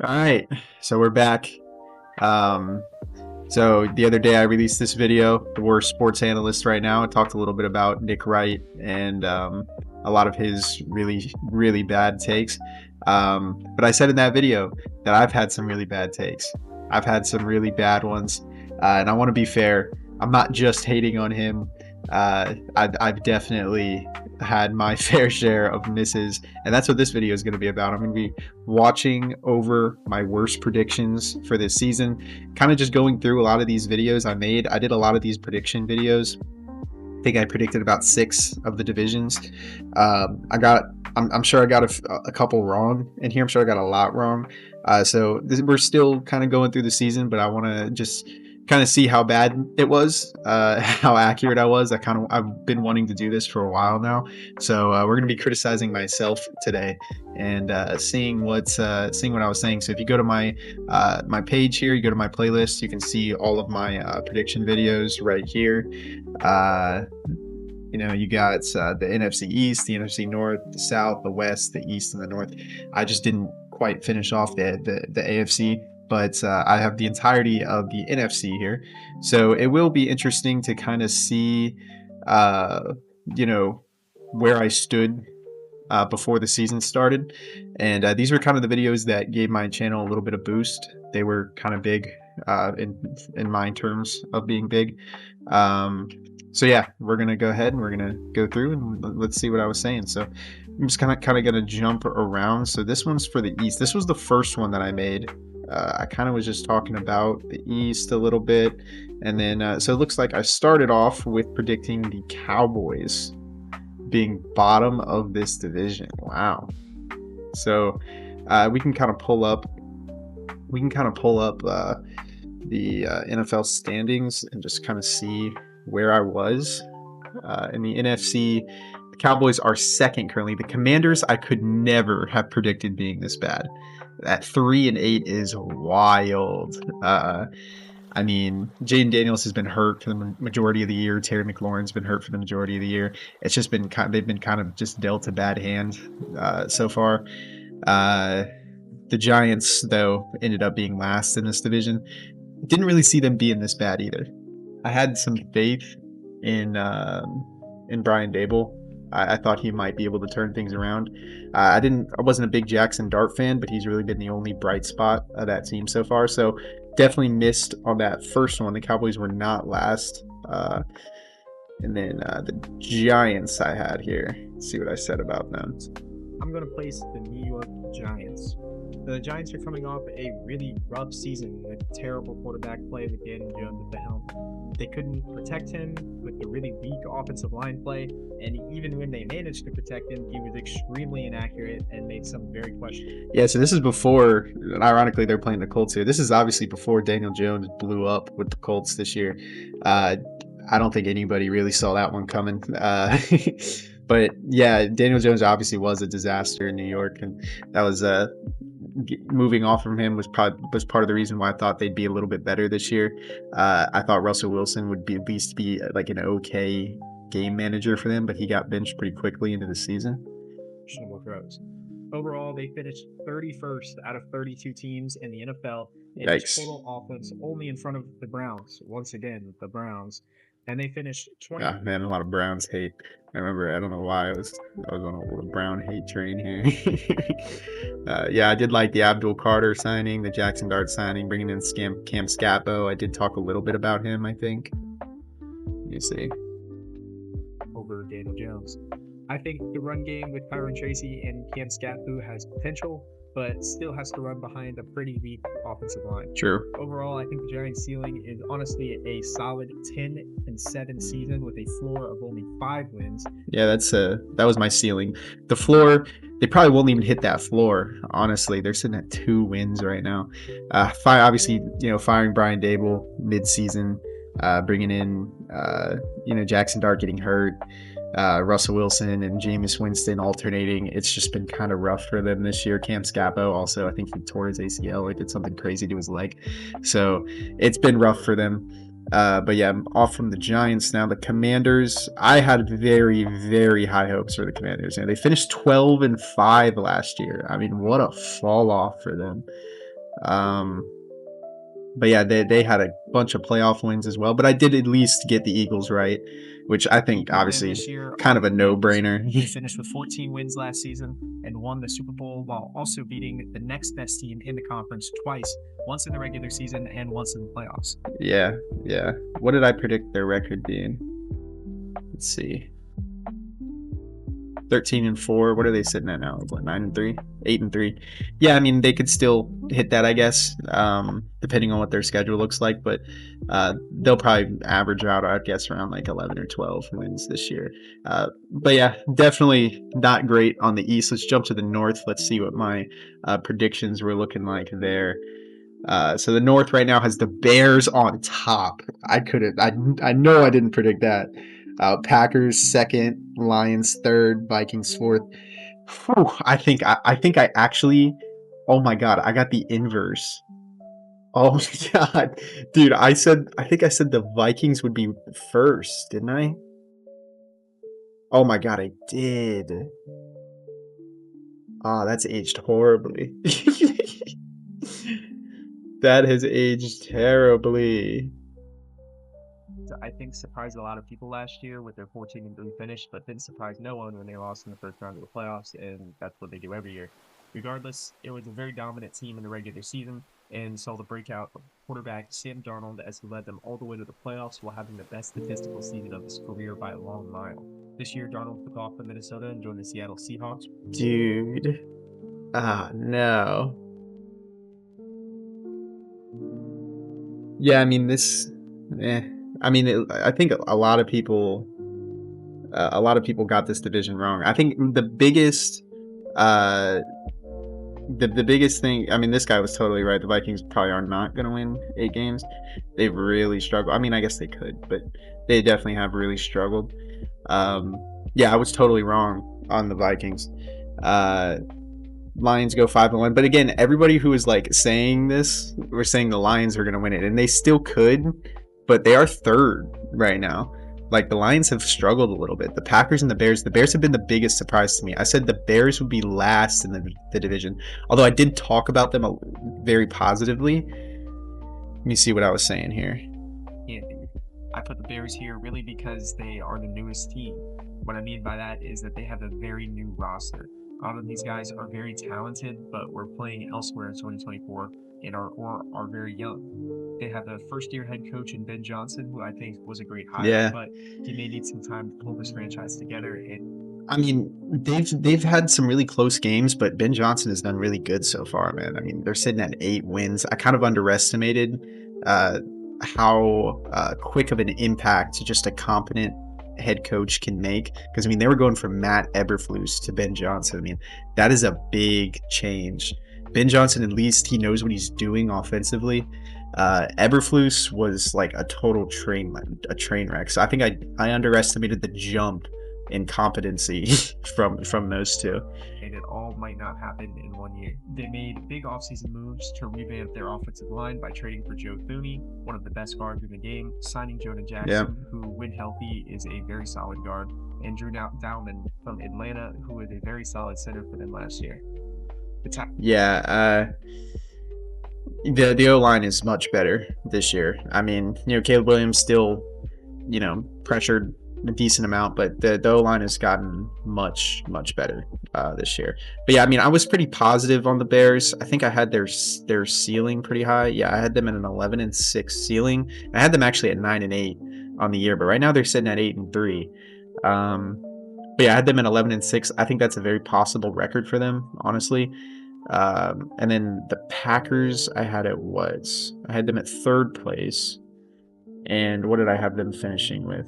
All right, so we're back. Um, so the other day I released this video, the worst sports analyst right now. I talked a little bit about Nick Wright and a lot of his really, really bad takes. But I said in that video that I've had some really bad takes. I've had some really bad ones, and I want to be fair. I'm not just hating on him. I've definitely had my fair share of misses, and that's what this video is going to be about. I'm going to be watching over my worst predictions for this season, kind of just going through a lot of these videos I made. I did a lot of these prediction videos. I think I predicted about 6 of the divisions. I'm sure I got a couple wrong in here. I'm sure I got a lot wrong. We're still kind of going through the season, but I want to just kind of see how bad it was, how accurate I was. I've been wanting to do this for a while now. So we're going to be criticizing myself today and seeing what I was saying. So if you go to my page here, you go to my playlist, you can see all of my prediction videos right here. You got the NFC East, the NFC North, the South, the West, the East, and the North. I just didn't quite finish off the AFC, but I have the entirety of the NFC here. So it will be interesting to kind of see, uh, you know, where I stood before the season started. And these were kind of the videos that gave my channel a little bit of boost. They were kind of big in my terms of being big. So yeah, we're gonna go ahead and we're gonna go through and let's see what I was saying. So I'm just kind of gonna jump around. So this one's for the East. This was the first one that I made. I kind of was just talking about the East a little bit, and then so it looks like I started off with predicting the Cowboys being bottom of this division. Wow. So we can kind of pull up the NFL standings and just kind of see where I was in the NFC. The Cowboys are second currently. The Commanders I could never have predicted being this bad. At 3-8 is wild. I mean, Jaden Daniels has been hurt for the majority of the year. Terry McLaurin's been hurt for the majority of the year. It's just been they've been kind of just dealt a bad hand so far. The Giants, though, ended up being last in this division. Didn't really see them being this bad either. I had some faith in Brian Dable. I thought he might be able to turn things around. I wasn't a big Jackson Dart fan, but he's really been the only bright spot of that team so far. So definitely missed on that first one. The Cowboys were not last. And then the Giants I had here. Let's see what I said about them. I'm going to place the New York Giants. The Giants are coming off a really rough season with terrible quarterback play with Daniel Jones at the helm. They couldn't protect him with the really weak offensive line play, and even when they managed to protect him, he was extremely inaccurate and made some very questionable. Yeah, so this is before, ironically, they're playing the Colts here. This is obviously before Daniel Jones blew up with the Colts this year. I don't think anybody really saw that one coming. But yeah, Daniel Jones obviously was a disaster in New York, and that was moving off from him was part of the reason why I thought they'd be a little bit better this year. I thought Russell Wilson would at least be like an okay game manager for them, but he got benched pretty quickly into the season. Throws. Overall, they finished 31st out of 32 teams in the NFL in total offense, only in front of the Browns. Once again, the Browns. And they finished 20. Yeah, man, a lot of Browns hate. I remember, I don't know why I was on a Brown hate train here. Yeah, I did like the Abdul Carter signing, the Jackson Dart signing, bringing in Cam Scappo. I did talk a little bit about him, I think. Let me see. Over Daniel Jones. I think the run game with Kyron Tracy and Cam Scappo has potential, but still has to run behind a pretty weak offensive line. True. Overall, I think the Giants' ceiling is honestly a solid 10-7 season with a floor of only 5 wins. Yeah, that was my ceiling. The floor, they probably won't even hit that floor. Honestly, they're sitting at 2 wins right now. Obviously, firing Brian Dable mid-season, bringing in Jackson Dart getting hurt. Russell Wilson and Jameis Winston alternating. It's just been kind of rough for them this year. Cam Scappo also, I think he tore his ACL or did something crazy to his leg. So it's been rough for them. But yeah, I'm off from the Giants now. The Commanders, I had very, very high hopes for the Commanders. They finished 12-5 last year. I mean, what a fall off for them. But yeah, they had a bunch of playoff wins as well. But I did at least get the Eagles right, which I think obviously this year kind of a are the Eagles. They no-brainer. finished with 14 wins last season and won the Super Bowl while also beating the next best team in the conference twice, once in the regular season and once in the playoffs. Yeah, yeah. What did I predict their record being? Let's see. 13-4. What are they sitting at now? What, 9-3, 8-3? Yeah, I mean they could still hit that, I guess, depending on what their schedule looks like. But they'll probably average out, I guess, around like 11 or 12 wins this year. But yeah, definitely not great on the East. Let's jump to the North. Let's see what my predictions were looking like there. So the North right now has the Bears on top. I know I didn't predict that. Packers second, Lions third, Vikings fourth. Whew, I think I actually, oh my god, I got the inverse. Oh my god, dude, I think I said the Vikings would be first, didn't I? Oh my god, I did. Ah, that's aged horribly. That has aged terribly. I think surprised a lot of people last year with their 14-3 finish, but didn't surprise no one when they lost in the first round of the playoffs, and that's what they do every year. Regardless, it was a very dominant team in the regular season and saw the breakout of quarterback Sam Darnold as he led them all the way to the playoffs while having the best statistical season of his career by a long mile. This year, Darnold took off from Minnesota and joined the Seattle Seahawks. Dude. Ah, no. Yeah, I mean, I think a lot of people got this division wrong. I think the biggest thing, I mean, this guy was totally right. The Vikings probably are not going to win 8 games. They've really struggled. I mean, I guess they could, but they definitely have really struggled. Yeah, I was totally wrong on the Vikings. Lions go 5-1, but again, everybody who was like saying this were saying the Lions are going to win it, and they still could, but they are third right now. Like, the Lions have struggled a little bit. The Packers and the Bears have been the biggest surprise to me. I said the Bears would be last in the division, although I did talk about them very positively. Let me see what I was saying here. Yeah, I put the Bears here really because they are the newest team. What I mean by that is that they have a very new roster. A lot of these guys are very talented, but were playing elsewhere in 2024 and are very young. They have a first-year head coach in Ben Johnson, who I think was a great hire, Yeah. but he may need some time to pull this franchise together. And I mean, they've had some really close games, but Ben Johnson has done really good so far, man. I mean, they're sitting at 8 wins. I kind of underestimated how quick of an impact just a competent head coach can make, because I mean, they were going from Matt Eberflus to Ben Johnson. I mean, that is a big change. Ben Johnson, at least he knows what he's doing offensively. Eberflus was like a total train wreck. So I think I underestimated the jump in competency from those two. And it all might not happen in 1 year. They made big offseason moves to revamp their offensive line by trading for Joe Thuney, one of the best guards in the game, signing Jonah Jackson, who, when healthy, is a very solid guard, and Drew Dalman from Atlanta, who was a very solid center for them last year. The O-line is much better this year. I mean, Caleb Williams still, pressured a decent amount, but the O-line has gotten much, much better this year. But yeah, I mean, I was pretty positive on the Bears. I think I had their ceiling pretty high. Yeah, I had them at an 11-6 ceiling. I had them actually at 9-8 on the year, but right now they're sitting at 8-3. But yeah, I had them at 11-6. I think that's a very possible record for them, honestly. And then the Packers, I had them at 3rd place. And what did I have them finishing with?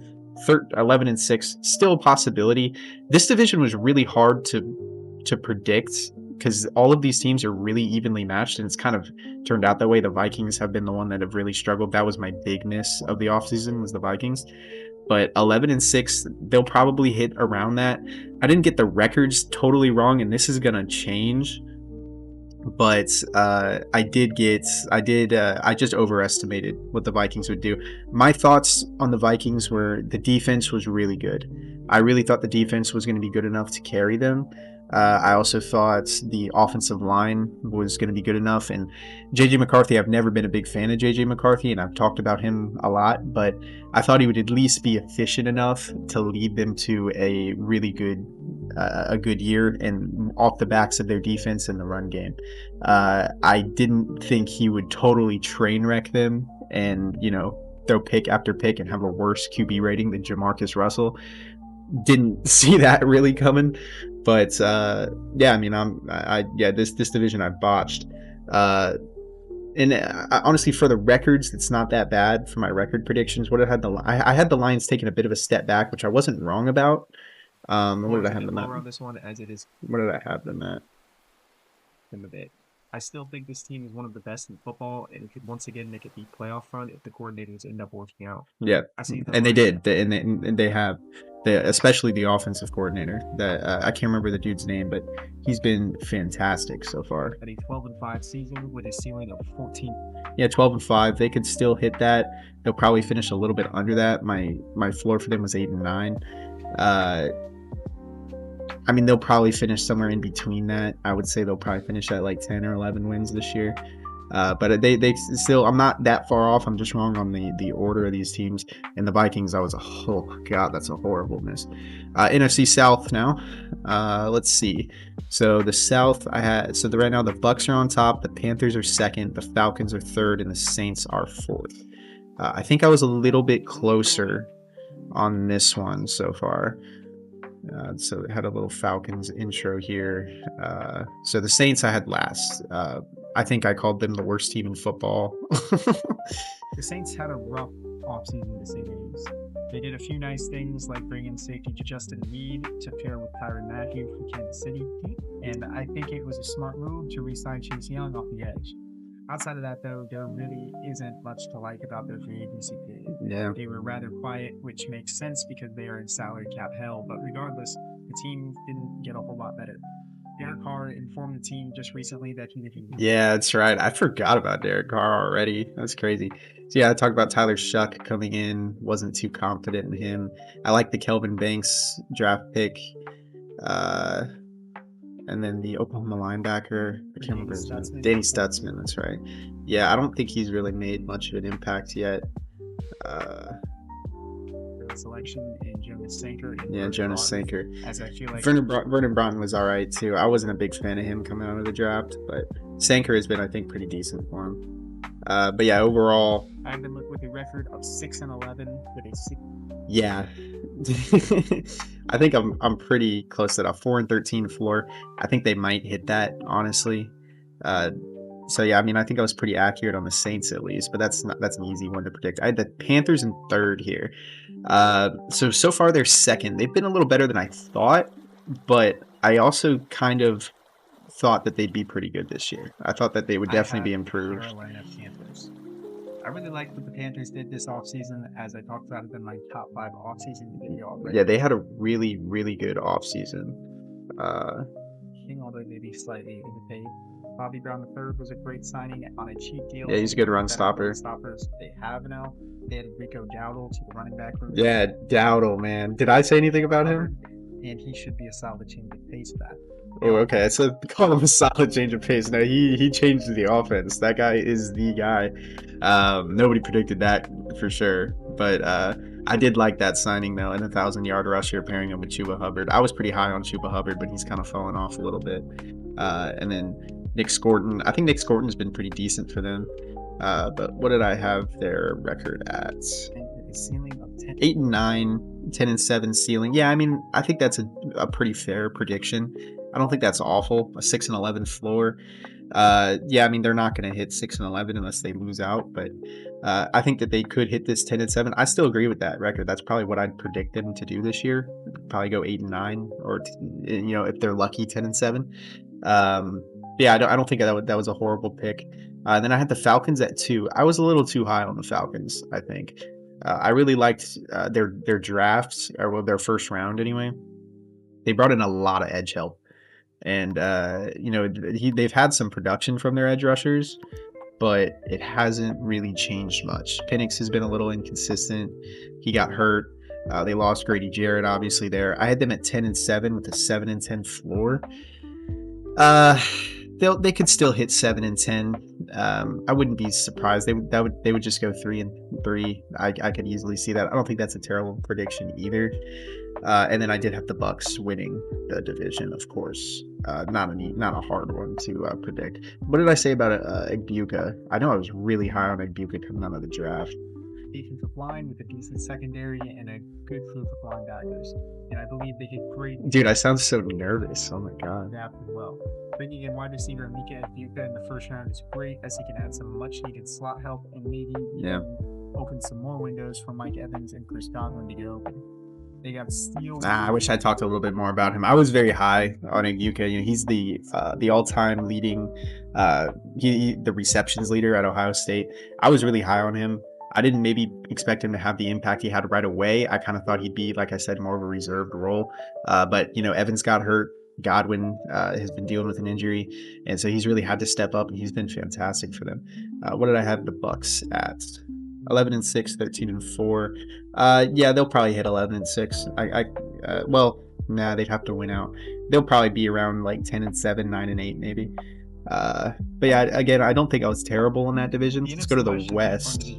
11-6, still a possibility. This division was really hard to predict because all of these teams are really evenly matched, and it's kind of turned out that way. The Vikings have been the one that have really struggled. That was my big miss of the offseason, was the Vikings. But 11-6, they'll probably hit around that. I didn't get the records totally wrong, and this is gonna change. But I just overestimated what the Vikings would do. My thoughts on the Vikings were the defense was really good. I really thought the defense was going to be good enough to carry them. I also thought the offensive line was going to be good enough. And JJ McCarthy, I've never been a big fan of JJ McCarthy, and I've talked about him a lot, but I thought he would at least be efficient enough to lead them to a really good year and off the backs of their defense and the run game. I didn't think he would totally train wreck them and, throw pick after pick and have a worse QB rating than Jamarcus Russell. Didn't see that really coming. But yeah, I mean, this division I botched, and honestly, for the records, it's not that bad for my record predictions. What I had the Lions taking a bit of a step back, which I wasn't wrong about. What did I have them at? On this one as it is. What did I have them at? In a bit. I still think this team is one of the best in football, and could once again make a deep playoff run if the coordinators end up working out. Yeah, and they did, and they have. Especially the offensive coordinator. That I can't remember the dude's name, but he's been fantastic so far. At a 12-5 season with a ceiling of 14. Yeah, 12-5. They could still hit that. They'll probably finish a little bit under that. My floor for them was 8-9. I mean, they'll probably finish somewhere in between that. I would say they'll probably finish at like 10 or 11 wins this year. But they still, I'm not that far off. I'm just wrong on the order of these teams. And the Vikings, oh god, that's a horrible miss. NFC South now. Let's see. So the South, right now the Bucks are on top, the Panthers are second, the Falcons are third, and the Saints are fourth. I think I was a little bit closer on this one so far. So it had a little Falcons intro here. So the Saints I had last. I think I called them the worst team in football. The Saints had a rough offseason, to say the least. They did a few nice things like bring in safety Justin Reed to pair with Tyrann Mathieu from Kansas City, and I think it was a smart move to re-sign Chase Young off the edge. Outside of that, though, there really isn't much to like about their free agency period. Yeah. They were rather quiet, which makes sense because they are in salary cap hell, but regardless, the team didn't get a whole lot better. Derek Carr informed the team just recently that he didn't. Yeah, that's right. I forgot about Derek Carr already. That's crazy. So yeah, I talked about Tyler Shuck coming in. Wasn't too confident in him. I like the Kelvin Banks draft pick. And then the Oklahoma linebacker, I can't remember his name. Danny Stutzman, that's right. Yeah, I don't think he's really made much of an impact yet. Selection in Jonas Sanker. Jonas Sanker. As I feel like Vernon Broughton was all right too. I wasn't a big fan of him coming out of the draft, but Sanker has been, I think, pretty decent for him. But yeah, overall, I've been with a record of 6-11 with a 6. Yeah. I think I'm pretty close to that 4-13 floor. I think they might hit that, honestly. So yeah, I mean, I think I was pretty accurate on the Saints at least, but that's an easy one to predict. I had the Panthers in third here. So far they're second. They've been a little better than I thought, but I also kind of thought that they'd be pretty good this year. I thought that they would definitely be improved. Carolina Panthers. I really liked what the Panthers did this offseason, as I talked about it in my top 5 offseason video already. Yeah, they had a really, really good offseason. Although maybe slightly overpaid. Bobby Brown III was a great signing on a cheap deal. Yeah, he's a good run stopper. Stoppers they have now. They had Rico Dowdle to the running back room. Yeah, Dowdle, man. Did I say anything about him? And he should be a solid change of pace for that. Oh, okay. So call him a solid change of pace. No, he changed the offense. That guy is the guy. Nobody predicted that for sure. But I did like that signing, though, and 1,000-yard rusher pairing him with Chuba Hubbard. I was pretty high on Chuba Hubbard, but he's kind of fallen off a little bit. And then Nick Scorton. I think Nick Scorton's been pretty decent for them. But what did I have their record at? A ceiling of 8-9, 10-7 ceiling. Yeah, I mean, I think that's a pretty fair prediction. I don't think that's awful. A 6-11 floor. Yeah, I mean, they're not going to hit 6-11 unless they lose out, but I think that they could hit this 10-7. I still agree with that record. That's probably what I'd predict them to do this year. Probably go 8-9, or if they're lucky, 10-7. Yeah, I don't think that was a horrible pick. Then I had the Falcons at 2. I was a little too high on the Falcons, I think. I really liked their drafts, or their first round anyway. They brought in a lot of edge help. And, they've had some production from their edge rushers, but it hasn't really changed much. Penix has been a little inconsistent. He got hurt. They lost Grady Jarrett, obviously. There, I had them at 10-7 with a 7-10 floor. They could still hit 7-10. I wouldn't be surprised. They would just go 3-3. I could easily see that. I don't think that's a terrible prediction either. And then I did have the Bucks winning the division, of course. Not a hard one to predict. What did I say about Egbuka? I know I was really high on Egbuka coming out of the draft. Defensive line with a decent secondary and a good group of linebackers, and I believe they could great. Dude, I sound so nervous. Oh my god. Adapt as well. Bringing in wide receiver Emeka Egbuka in the first round is great, as he can add some much-needed slot help and maybe open some more windows for Mike Evans and Chris Godwin to get open. They got Steele. I wish I talked a little bit more about him. I was very high on Egbuka. You know, he's the all-time leading, the receptions leader at Ohio State. I was really high on him. I didn't maybe expect him to have the impact he had right away. I kind of thought he'd be, like I said, more of a reserved role. But, you know, Evans got hurt. Godwin has been dealing with an injury. And so he's really had to step up, and he's been fantastic for them. What did I have the Bucks at? 11-6, 13-4. Yeah, they'll probably hit 11-6. Well, nah, they'd have to win out. They'll probably be around like 10-7, 9-8 maybe. But yeah, again, I don't think I was terrible in that division. Let's go to the West.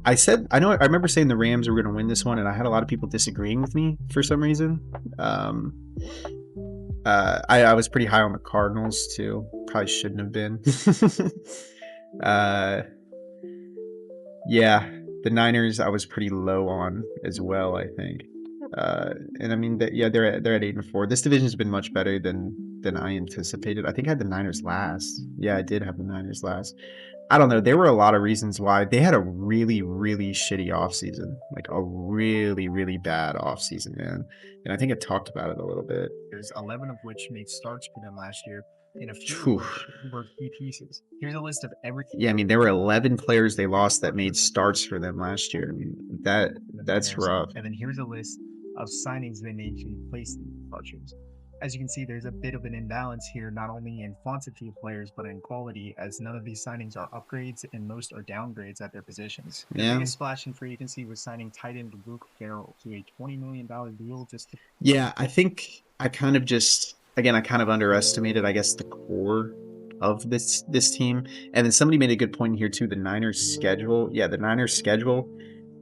I remember saying the Rams were going to win this one, and I had a lot of people disagreeing with me for some reason. I was pretty high on the Cardinals too. Probably shouldn't have been. Yeah, the Niners I was pretty low on as well, I think. And I mean, they're at 8-4. This division's been much better than I anticipated. I think I had the Niners last. Yeah, I did have the Niners last. I don't know. There were a lot of reasons why. They had a really, really shitty offseason. Like a really, really bad offseason, man. And I think I talked about it a little bit. There's 11 of which made starts for them last year, and a few were key pieces. Here's a list of everything. Yeah, I mean, there were 11 players they lost that made starts for them last year. I mean, that's rough. And then here's a list of signings they made to replace the departures. As you can see, there's a bit of an imbalance here, not only in quantity of players, but in quality, as none of these signings are upgrades and most are downgrades at their positions. The biggest splash in free agency was signing tight end Luke Farrell to a $20 million deal. Yeah, I think I kind of underestimated, I guess, the core of this team. And then somebody made a good point here too, the Niners schedule. Yeah, the Niners schedule.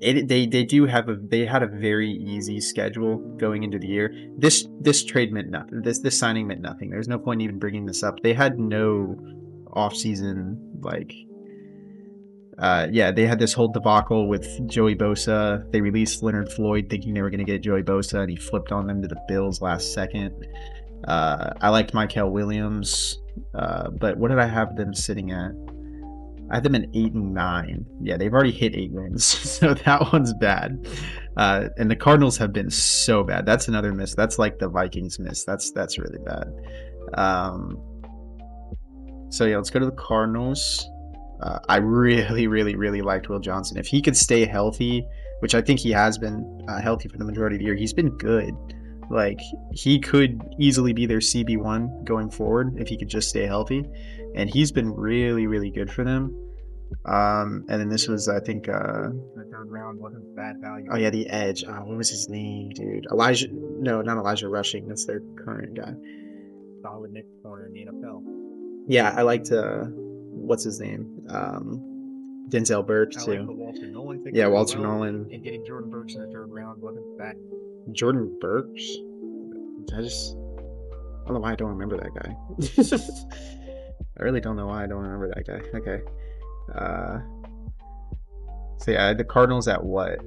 They had a very easy schedule going into the year. This trade meant nothing. This signing meant nothing. There's no point even bringing this up. They had no offseason they had this whole debacle with Joey Bosa. They released Leonard Floyd thinking they were going to get Joey Bosa, and he flipped on them to the Bills last second. I liked Mykel Williams, but what did I have them sitting at? I had them at 8-9. Yeah, they've already hit 8 wins, so that one's bad. And the Cardinals have been so bad. That's another miss. That's like the Vikings miss. That's really bad. So yeah, let's go to the Cardinals. I really, really, really liked Will Johnson. If he could stay healthy, which I think he has been healthy for the majority of the year, he's been good. Like, he could easily be their CB1 going forward if he could just stay healthy. And he's been really, really good for them. And then this was, I think... the third round wasn't bad value. Oh, yeah, the edge. Oh, what was his name, dude? Elijah... No, not Elijah Rushing. That's their current guy. Solid Nick corner in the NFL. Yeah, I liked... what's his name? Denzel Burke, too. I like the Walter Nolan pick. Yeah, Walter Nolan. And getting Jordan Burks in the third round wasn't bad. Jordan Burks? I don't know why I don't remember that guy. I really don't know why I don't remember that guy. Okay. So yeah, the Cardinals at what?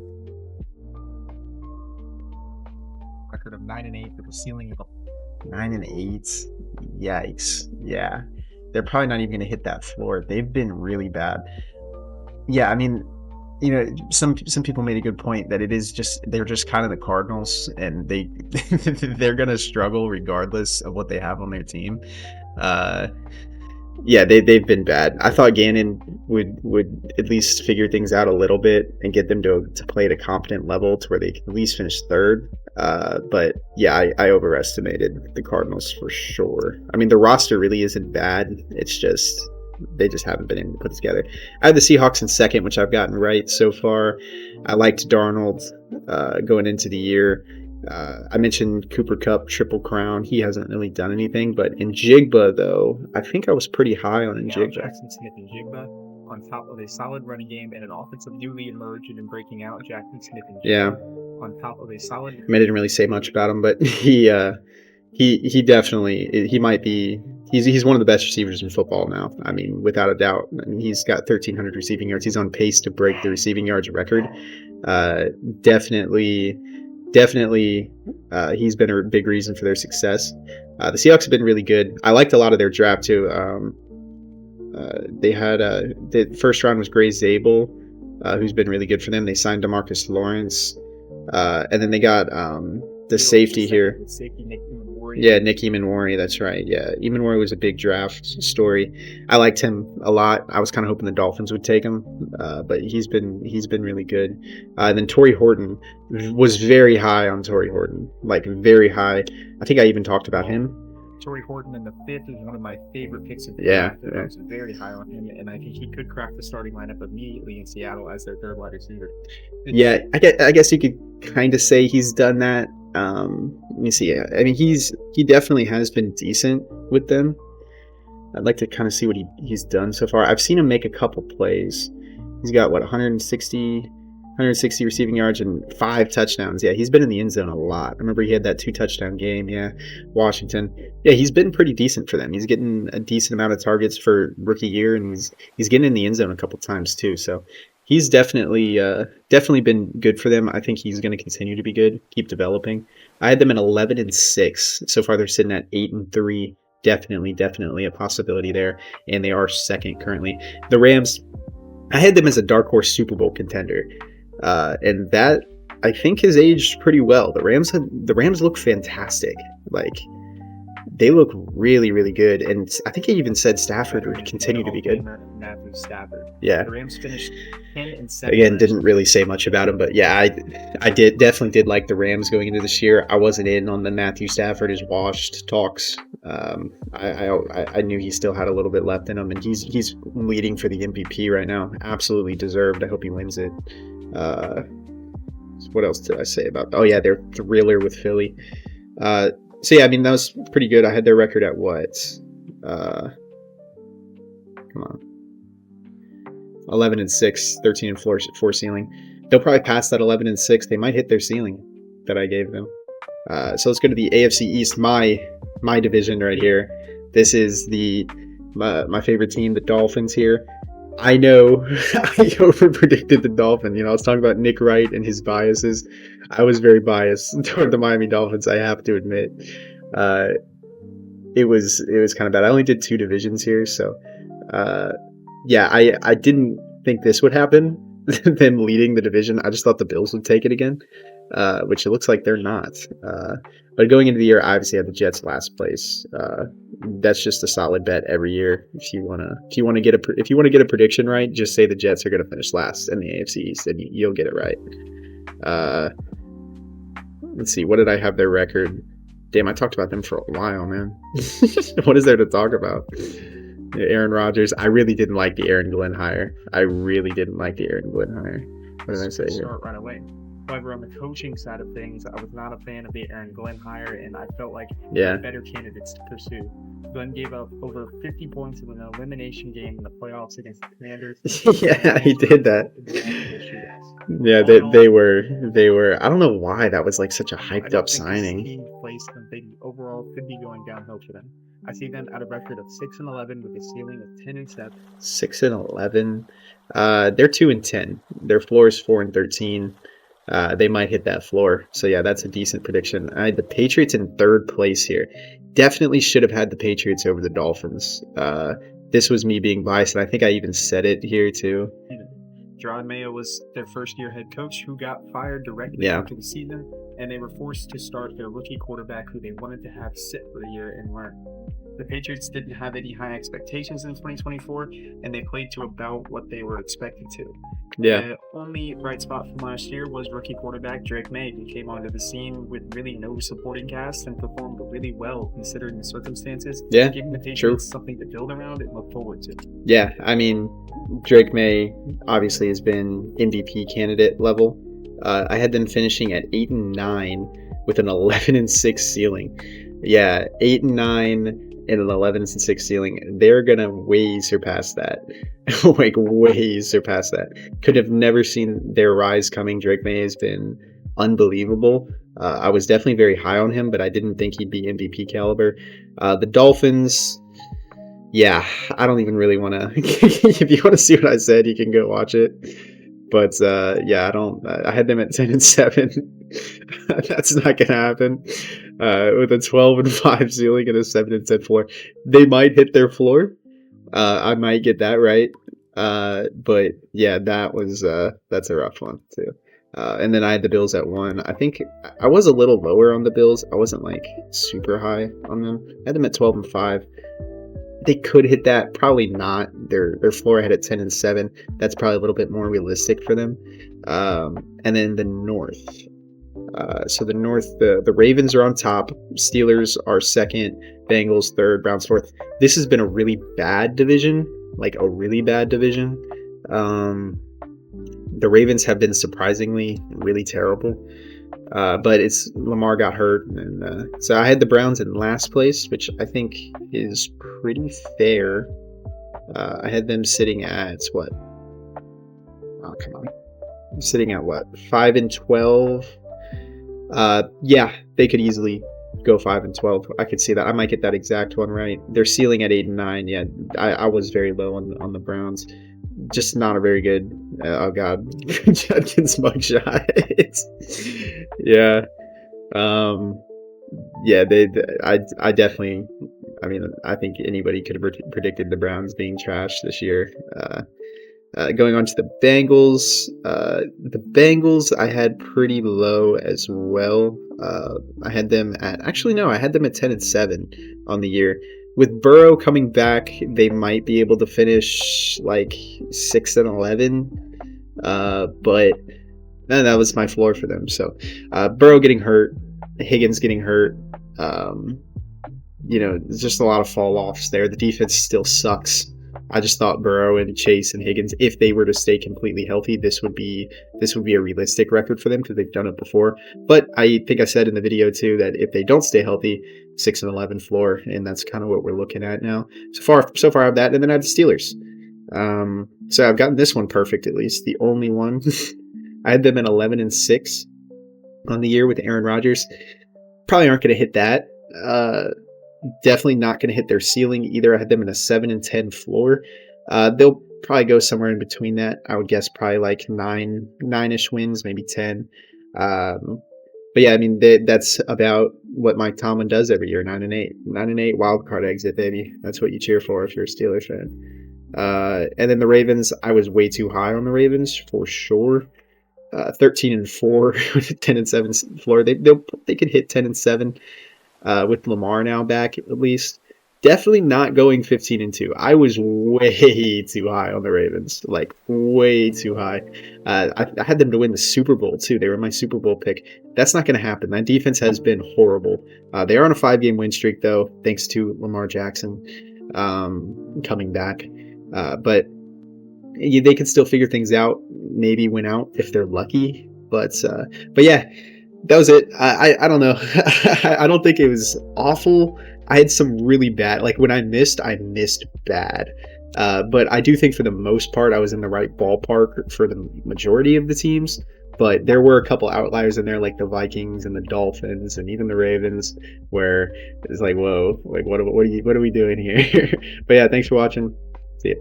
Record of 9-8 with a ceiling of 9-8. Yikes. Yeah. They're probably not even going to hit that floor. They've been really bad. Yeah, I mean, you know, some people made a good point that they're just kind of the Cardinals, and they're gonna struggle regardless of what they have on their team. Yeah, they've been bad. I thought Gannon would at least figure things out a little bit and get them to play at a competent level to where they can at least finish third. But yeah, I overestimated the Cardinals for sure. I mean, the roster really isn't bad. It's just they just haven't been able to put it together. I have the Seahawks in second, which I've gotten right so far. I liked Darnold going into the year. I mentioned Cooper Kupp, Triple Crown. He hasn't really done anything. But in Jigba, though, I think I was pretty high on Jigba. Jackson Smith and Jigba on top of a solid running game and an offensive newly emerging and breaking out. Jackson Smith and Jigba on top of a solid. I mean, I didn't really say much about him, but he definitely, he might be. He's one of the best receivers in football now. I mean, without a doubt. I mean, he's got 1,300 receiving yards. He's on pace to break the receiving yards record. Definitely, he's been a big reason for their success. The Seahawks have been really good. I liked a lot of their draft too. They had the first round was Gray Zabel, who's been really good for them. They signed DeMarcus Lawrence, and then they got the safety here. Yeah, Nick Emanwari, that's right. Yeah, Emanwari was a big draft story. I liked him a lot. I was kind of hoping the Dolphins would take him, but he's been really good. And then Torrey Horton was very high on Torrey Horton, like very high. I think I even talked about him. Torrey Horton in the fifth is one of my favorite picks of the draft. I was very high on him, and I think he could crack the starting lineup immediately in Seattle as their third wide receiver. Yeah, I guess you could kind of say he's done that. Let me see. I mean, he definitely has been decent with them. I'd like to kind of see what he's done so far. I've seen him make a couple plays. He's got 160 receiving yards and 5 touchdowns. Yeah, he's been in the end zone a lot. I remember he had that 2 touchdown game. Yeah, Washington. Yeah, he's been pretty decent for them. He's getting a decent amount of targets for rookie year, and he's getting in the end zone a couple times too. So he's definitely been good for them. I think he's going to continue to be good, keep developing. I had them at 11-6 so far. They're sitting at 8-3. Definitely a possibility there, and they are second currently. The Rams, I had them as a dark horse Super Bowl contender. And that, I think, has aged pretty well. The Rams look fantastic. Like, they look really, really good. And I think he even said Stafford would continue to be good. Matthew Stafford. Yeah. The Rams finished 10-7. Again, didn't really say much about him, but yeah, I definitely did like the Rams going into this year. I wasn't in on the Matthew Stafford is washed talks. I knew he still had a little bit left in him, and he's leading for the MVP right now. Absolutely deserved. I hope he wins it. What else did I say about? Oh yeah, they're thriller with Philly. So yeah, I mean that was pretty good. I had their record at what? Come on, 11-6, 13-4 ceiling. They'll probably pass that 11-6. They might hit their ceiling that I gave them. So let's go to the AFC East, my division right here. This is my favorite team, the Dolphins here. I know I over-predicted the Dolphins. I was talking about Nick Wright and his biases. I was very biased toward the Miami Dolphins, I have to admit. It was kind of bad. I only did 2 divisions here, so yeah, I didn't think this would happen, them leading the division. I just thought the Bills would take it again, which it looks like they're not. But going into the year, I obviously had the Jets last place. That's just a solid bet every year. If you wanna get a prediction right, just say the Jets are gonna finish last in the AFC East, and you'll get it right. Let's see, what did I have their record? Damn, I talked about them for a while, man. What is there to talk about? Aaron Rodgers. I really didn't like the Aaron Glenn hire. What did I say here? Start right away. However, on the coaching side of things, I was not a fan of the Aaron Glenn hire, and I felt like there were better candidates to pursue. Glenn gave up over 50 points in an elimination game in the playoffs against the Commanders. Yeah, he did that. Yeah, they were. I don't know why that was like such a hyped up signing. They overall could be going downhill for them. I see them at a record of 6-11 with a ceiling of 10-7. 6-11. They're 2-10. Their floor is 4-13. They might hit that floor. So yeah, that's a decent prediction. I had the Patriots in 3rd place here. Definitely should have had the Patriots over the Dolphins. This was me being biased, and I think I even said it here too. Jerod Mayo was their first-year head coach who got fired directly after the season, and they were forced to start their rookie quarterback who they wanted to have sit for the year and learn. the Patriots didn't have any high expectations in 2024, and they played to about what they were expected to. Yeah. The only bright spot from last year was rookie quarterback Drake May, who came onto the scene with really no supporting cast and performed really well considering the circumstances, Yeah, giving the Patriots something to build around and look forward to. Yeah, I mean, Drake May obviously has been MVP candidate level. I had them finishing at 8-9 with an 11-6 ceiling. Yeah, 8-9 and an 11-6 ceiling. They're gonna way surpass that. Like way surpass that. Could have never seen their rise coming. Drake May has been unbelievable. I was definitely very high on him, but I didn't think he'd be MVP caliber. The Dolphins. Yeah, I don't even really want to. If you want to see what I said, you can go watch it. But yeah, I don't. I had them at 10-7. That's not gonna happen. With a 12-5 ceiling and a 7-10 floor, they might hit their floor. I might get that right. But yeah, that's a rough one too. And then I had the Bills at 1. I think I was a little lower on the Bills. I wasn't like super high on them. I had them at 12-5. They could hit that, probably not. Their floor I had at 10-7. That's probably a little bit more realistic for them. And then the North. So the North, the Ravens are on top. Steelers are second. Bengals third. Browns fourth. This has been a really bad division, like a really bad division. The Ravens have been surprisingly really terrible. But it's Lamar got hurt, and so I had the Browns in last place, which I think is pretty fair. I had them sitting at what? Oh, come on, sitting at what? 5-12. Yeah, they could easily go 5-12. I could see that. I might get that exact one right. They're ceiling at 8-9. Yeah, I was very low on the Browns. Just not a very good. Oh God, Judkins mugshot. Yeah, yeah. I definitely. I mean, I think anybody could have predicted the Browns being trash this year. Going on to the Bengals. The Bengals I had pretty low as well. I had them at I had them at 10-7 on the year. With Burrow coming back, they might be able to finish like 6-11. But that was my floor for them. So Burrow getting hurt, Higgins getting hurt. There's just a lot of fall offs there. The defense still sucks. I just thought Burrow and Chase and Higgins, if they were to stay completely healthy, this would be a realistic record for them because they've done it before. But I think I said in the video too that if they don't stay healthy, 6-11 floor, and that's kind of what we're looking at now. So far I have that, and then I have the Steelers. So I've gotten this one perfect, at least the only one. I had them at 11-6 on the year with Aaron Rodgers. Probably aren't going to hit that. Definitely not going to hit their ceiling either. I had them in a 7-10 floor. They'll probably go somewhere in between that. I would guess probably like 9-ish wins, maybe 10. But yeah, I mean that's about what Mike Tomlin does every year. 9-8 wild card exit, baby. That's what you cheer for if you're a Steelers fan. And then the Ravens, I was way too high on the Ravens for sure. 13-4 with a 10-7 floor. They could hit 10-7. With Lamar now back at least. Definitely not going 15-2. I was way too high on the Ravens, like way too high. I had them to win the Super Bowl too. They were my Super Bowl pick. That's not going to happen. That defense has been horrible. They are on a 5-game win streak though, thanks to Lamar Jackson coming back. But they could still figure things out. Maybe win out if they're lucky. But yeah. That was it. I don't know. I don't think it was awful. I had some really bad, like when I missed bad. But I do think for the most part, I was in the right ballpark for the majority of the teams. But there were a couple outliers in there, like the Vikings and the Dolphins and even the Ravens, where it's like, whoa, like what are we doing here? But yeah, thanks for watching. See ya.